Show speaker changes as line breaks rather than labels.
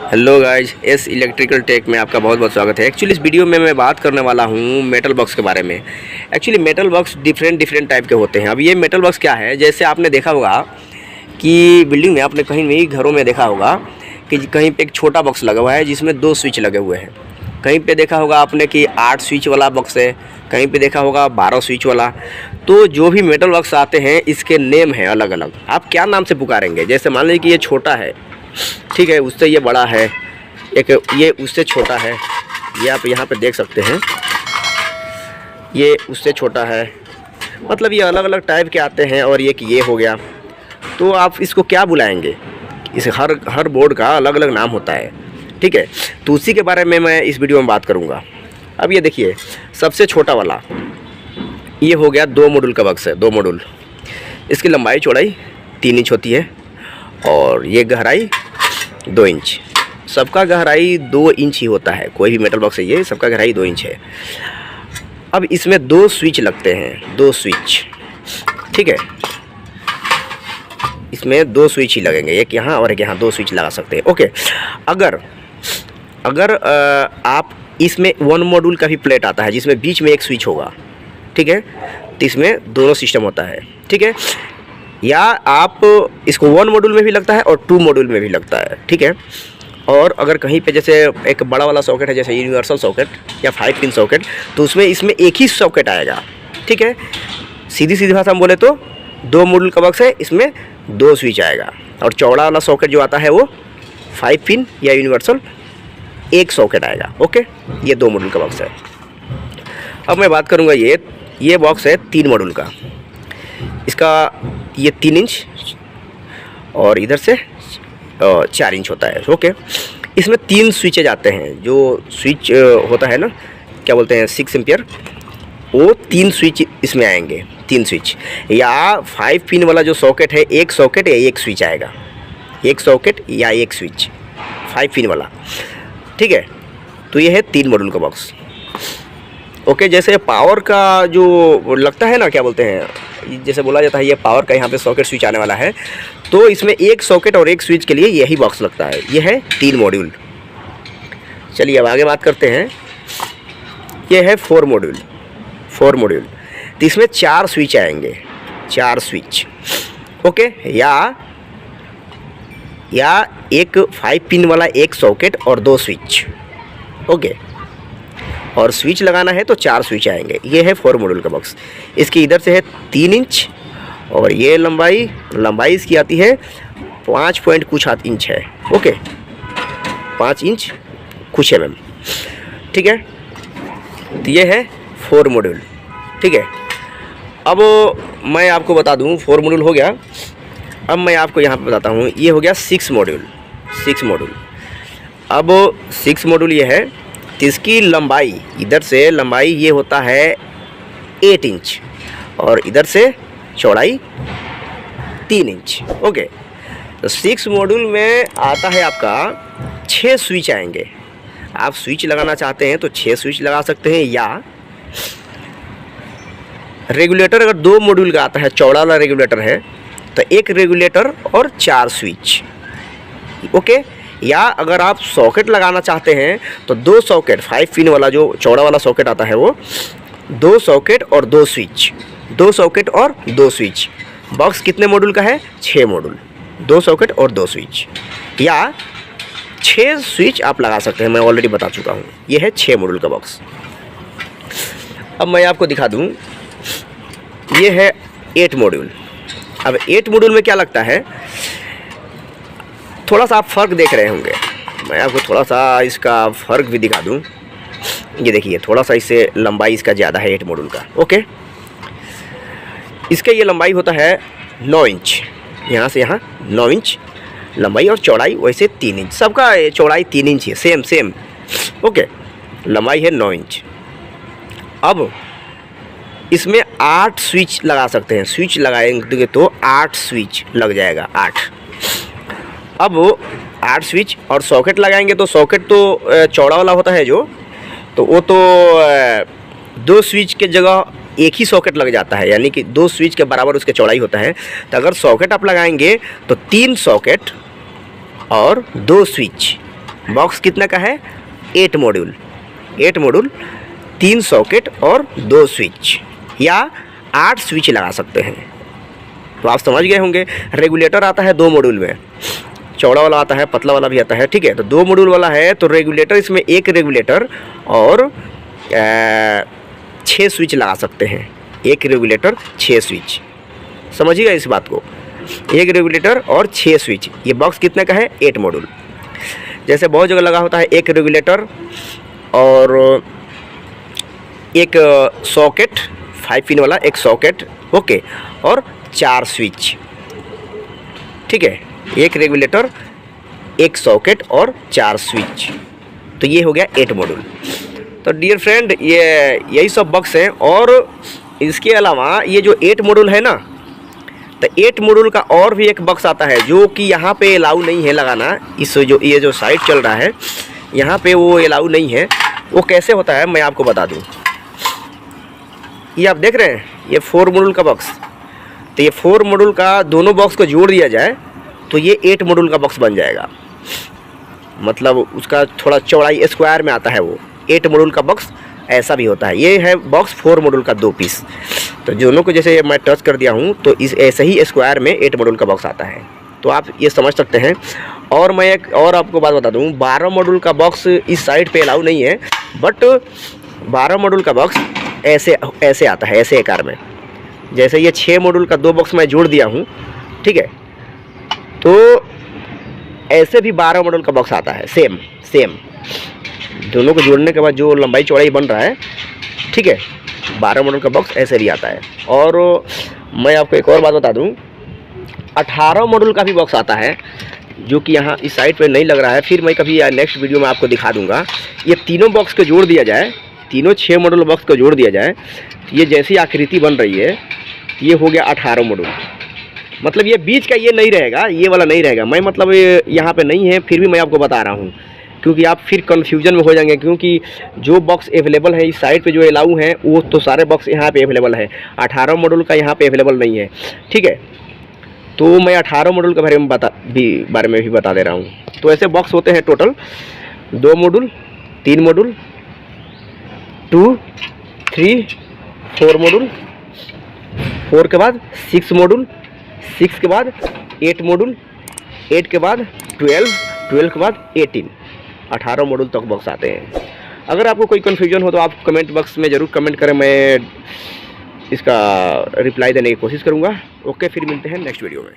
Hello guys, S electrical tech में आपका बहुत बहुत स्वागत है। एक्चुअली इस वीडियो में मैं बात करने वाला हूँ मेटल बॉक्स के बारे में। Actually metal box different type के होते हैं। अब ये मेटल बॉक्स क्या है, जैसे आपने देखा होगा कि बिल्डिंग में, आपने कहीं भी घरों में देखा होगा कि कहीं पे एक छोटा बॉक्स लगा हुआ है जिसमें 2 स्विच लगे हुए हैं। कहीं पे देखा होगा आपने कि 8 स्विच वाला बॉक्स है, कहीं पे देखा होगा 12 स्विच वाला। तो जो भी मेटल बॉक्स आते हैं इसके नेम हैं अलग अलग। आप क्या नाम से पुकारेंगे? जैसे मान लीजिए कि ये छोटा है, ठीक है, उससे ये बड़ा है, एक ये उससे छोटा है, ये आप यहाँ पे देख सकते हैं, ये उससे छोटा है। मतलब ये अलग अलग टाइप के आते हैं। और ये हो गया, तो आप इसको क्या बुलाएंगे? इस हर बोर्ड का अलग अलग नाम होता है, ठीक है। तो उसी के बारे में मैं इस वीडियो में बात करूँगा। अब ये देखिए, सबसे छोटा वाला ये हो गया 2 मॉड्यूल का बॉक्स है। 2 मॉड्यूल, इसकी लंबाई चौड़ाई 3 इंच होती है और ये गहराई 2 इंच। सबका गहराई 2 इंच ही होता है, कोई भी मेटल बॉक्स है ये, सबका गहराई 2 इंच है। अब इसमें 2 स्विच लगते हैं, 2 स्विच, ठीक है। इसमें 2 स्विच ही लगेंगे, एक यहाँ और एक यहाँ, 2 स्विच लगा सकते हैं, ओके। अगर आप इसमें 1 मॉड्यूल का भी प्लेट आता है जिसमें बीच में एक स्विच होगा, ठीक है, तो इसमें दोनों सिस्टम होता है, ठीक है। या आप इसको 1 मॉड्यूल में भी लगता है और 2 मॉड्यूल में भी लगता है, ठीक है। और अगर कहीं पे जैसे एक बड़ा वाला सॉकेट है, जैसे यूनिवर्सल सॉकेट या 5 पिन सॉकेट, तो उसमें इसमें एक ही सॉकेट आएगा, ठीक है। सीधी भाषा में बोले तो 2 मॉड्यूल का बॉक्स है, इसमें 2 स्विच आएगा। और चौड़ा वाला सॉकेट जो आता है वो 5 पिन या यूनिवर्सल, एक सॉकेट आएगा, ओके। ये 2 मॉड्यूल का बॉक्स है। अब मैं बात करूँगा, ये बॉक्स है 3 मॉड्यूल का। इसका ये 3 इंच और इधर से 4 इंच होता है, ओके। इसमें 3 स्विचेज आते हैं। जो स्विच होता है ना, क्या बोलते हैं, 6 एम्पियर, वो 3 स्विच इसमें आएंगे, 3 स्विच। या 5 पिन वाला जो सॉकेट है, एक सॉकेट या एक स्विच आएगा, एक सॉकेट या एक स्विच, 5 पिन वाला, ठीक है। तो ये है 3 मॉड्यूल का बॉक्स, ओके। जैसे पावर का जो लगता है ना, क्या बोलते हैं, जैसे बोला जाता है ये पावर का यहाँ पे सॉकेट स्विच आने वाला है, तो इसमें एक सॉकेट और एक स्विच के लिए यही बॉक्स लगता है। ये है 3 मॉड्यूल। चलिए अब आगे बात करते हैं। ये है 4 मॉड्यूल। तो इसमें 4 स्विच आएंगे, 4 स्विच, ओके। या एक 5 पिन वाला एक सॉकेट और 2 स्विच, ओके। और स्विच लगाना है तो 4 स्विच आएंगे। ये है 4 मॉड्यूल का बॉक्स। इसकी इधर से है 3 इंच और ये लंबाई इसकी आती है 5 पॉइंट कुछ इंच है, ओके, 5 इंच कुछ mm, ठीक है। तो ये है 4 मॉड्यूल, ठीक है। अब मैं आपको बता दूं, 4 मॉड्यूल हो गया। अब मैं आपको यहाँ पे बताता हूँ, ये हो गया 6 मॉड्यूल। अब 6 मॉड्यूल ये है, तो इसकी लंबाई, इधर से लंबाई ये होता है 8 इंच और इधर से चौड़ाई 3 इंच, ओके। तो 6 मॉड्यूल में आता है आपका 6 स्विच आएंगे। आप स्विच लगाना चाहते हैं तो 6 स्विच लगा सकते हैं। या रेगुलेटर अगर 2 मॉड्यूल का आता है, चौड़ा वाला रेगुलेटर है, तो एक रेगुलेटर और 4 स्विच, ओके। या अगर आप सॉकेट लगाना चाहते हैं तो 2 सॉकेट, 5 पिन वाला जो चौड़ा वाला सॉकेट आता है वो 2 सॉकेट और 2 स्विच, 2 सॉकेट और 2 स्विच। बॉक्स कितने मॉड्यूल का है? 6 मॉड्यूल, 2 सॉकेट और 2 स्विच। या 6 स्विच आप लगा सकते हैं, मैं ऑलरेडी बता चुका हूँ। ये है 6 मॉड्यूल का बॉक्स। अब मैं आपको दिखा दूँ, ये है 8 मॉड्यूल। अब 8 मॉड्यूल में क्या लगता है, थोड़ा सा आप फ़र्क देख रहे होंगे। मैं आपको थोड़ा सा इसका फ़र्क भी दिखा दूं। ये देखिए, थोड़ा सा इससे लंबाई इसका ज़्यादा है 8 मॉड्यूल का, ओके। इसका ये लंबाई होता है 9 इंच, यहाँ से यहाँ 9 इंच लंबाई और चौड़ाई वैसे 3 इंच। सबका चौड़ाई 3 इंच है, सेम, ओके। लंबाई है 9 इंच। अब इसमें 8 स्विच लगा सकते हैं। स्विच लगाएंगे तो 8 स्विच लग जाएगा, 8। अब 8 स्विच और सॉकेट लगाएंगे तो सॉकेट तो चौड़ा वाला होता है जो, तो वो तो 2 स्विच के जगह एक ही सॉकेट लग जाता है, यानी कि 2 स्विच के बराबर उसके चौड़ाई होता है। तो अगर सॉकेट आप लगाएंगे तो 3 सॉकेट और 2 स्विच, बॉक्स कितना का है? 8 मॉड्यूल, 8 मॉड्यूल, 3 सॉकेट और 2 स्विच या 8 स्विच लगा सकते हैं। तो आप समझ गए होंगे। रेगुलेटर आता है 2 मॉड्यूल में, चौड़ा वाला आता है, पतला वाला भी आता है, ठीक है। तो 2 मॉड्यूल वाला है तो रेगुलेटर, इसमें एक रेगुलेटर और 6 स्विच लगा सकते हैं। एक रेगुलेटर 6 स्विच, समझिएगा इस बात को। एक रेगुलेटर और 6 स्विच। ये बॉक्स कितने का है? 8 मॉड्यूल। जैसे बहुत जगह लगा होता है एक रेगुलेटर और एक सॉकेट, 5 पिन वाला एक सॉकेट, ओके, और 4 स्विच, ठीक है। एक रेगुलेटर, एक सॉकेट और 4 स्विच, तो ये हो गया 8 मॉड्यूल। तो डियर फ्रेंड, ये यही सब बॉक्स हैं। और इसके अलावा ये जो 8 मॉड्यूल है ना, तो 8 मॉड्यूल का और भी एक बॉक्स आता है जो कि यहाँ पे अलाउ नहीं है लगाना। इस जो ये जो साइट चल रहा है यहाँ पे वो अलाउ नहीं है। वो कैसे होता है मैं आपको बता दूँ। ये आप देख रहे हैं, ये 4 मॉड्यूल का बॉक्स। तो ये 4 मॉड्यूल का दोनों बॉक्स को जोड़ दिया जाए तो ये 8 मॉड्यूल का बॉक्स बन जाएगा। मतलब उसका थोड़ा चौड़ाई स्क्वायर में आता है वो। 8 मॉड्यूल का बॉक्स ऐसा भी होता है। ये है बॉक्स 4 मॉड्यूल का 2 पीस। तो दोनों को जैसे मैं टच कर दिया हूँ तो इस ऐसे ही स्क्वायर में 8 मॉड्यूल का बॉक्स आता है। तो आप ये समझ सकते हैं। और मैं एक और आपको बात बता दूँ, 12 मॉड्यूल का बॉक्स इस साइड पे अलाउ नहीं है, बट 12 मॉड्यूल का बॉक्स ऐसे आता है, ऐसे आकार में। जैसे ये 6 मॉड्यूल का 2 बॉक्स मैं जोड़ दिया हूँ, ठीक है। तो ऐसे भी 12 मॉड्यूल का बॉक्स आता है, सेम दोनों को जोड़ने के बाद जो लंबाई चौड़ाई बन रहा है, ठीक है। 12 मॉड्यूल का बॉक्स ऐसे भी आता है। और मैं आपको एक और बात बता दूं, 18 मॉड्यूल का भी बॉक्स आता है जो कि यहाँ इस साइड पे नहीं लग रहा है। फिर मैं कभी नेक्स्ट वीडियो में आपको दिखा दूंगा। ये तीनों बॉक्स को जोड़ दिया जाए, तीनों 6 मॉड्यूल बॉक्स को जोड़ दिया जाए, तो ये जैसी आकृति बन रही है ये हो गया 18 मॉड्यूल। मतलब ये बीच का ये नहीं रहेगा, ये वाला नहीं रहेगा। मैं मतलब यहाँ पे नहीं है, फिर भी मैं आपको बता रहा हूँ क्योंकि आप फिर कन्फ्यूजन में हो जाएंगे। क्योंकि जो बॉक्स अवेलेबल है इस साइड पे जो अलाउ हैं वो तो सारे बॉक्स यहाँ पे अवेलेबल है, 18 मॉड्यूल का यहाँ पे अवेलेबल नहीं है, ठीक है। तो मैं 18 मॉड्यूल के बारे में भी बता दे रहा हूँ। तो ऐसे बॉक्स होते हैं टोटल 2 मॉड्यूल, 3 मॉड्यूल, 2, 3, 4 मॉड्यूल, 4 के बाद 6 मॉड्यूल, 6 के बाद 8 मॉड्यूल, 8 के बाद 12, 12 के बाद 18, 18 मॉड्यूल तक बॉक्स आते हैं। अगर आपको कोई कन्फ्यूजन हो तो आप कमेंट बॉक्स में ज़रूर कमेंट करें, मैं इसका रिप्लाई देने की कोशिश करूँगा। ओके, फिर मिलते हैं नेक्स्ट वीडियो में।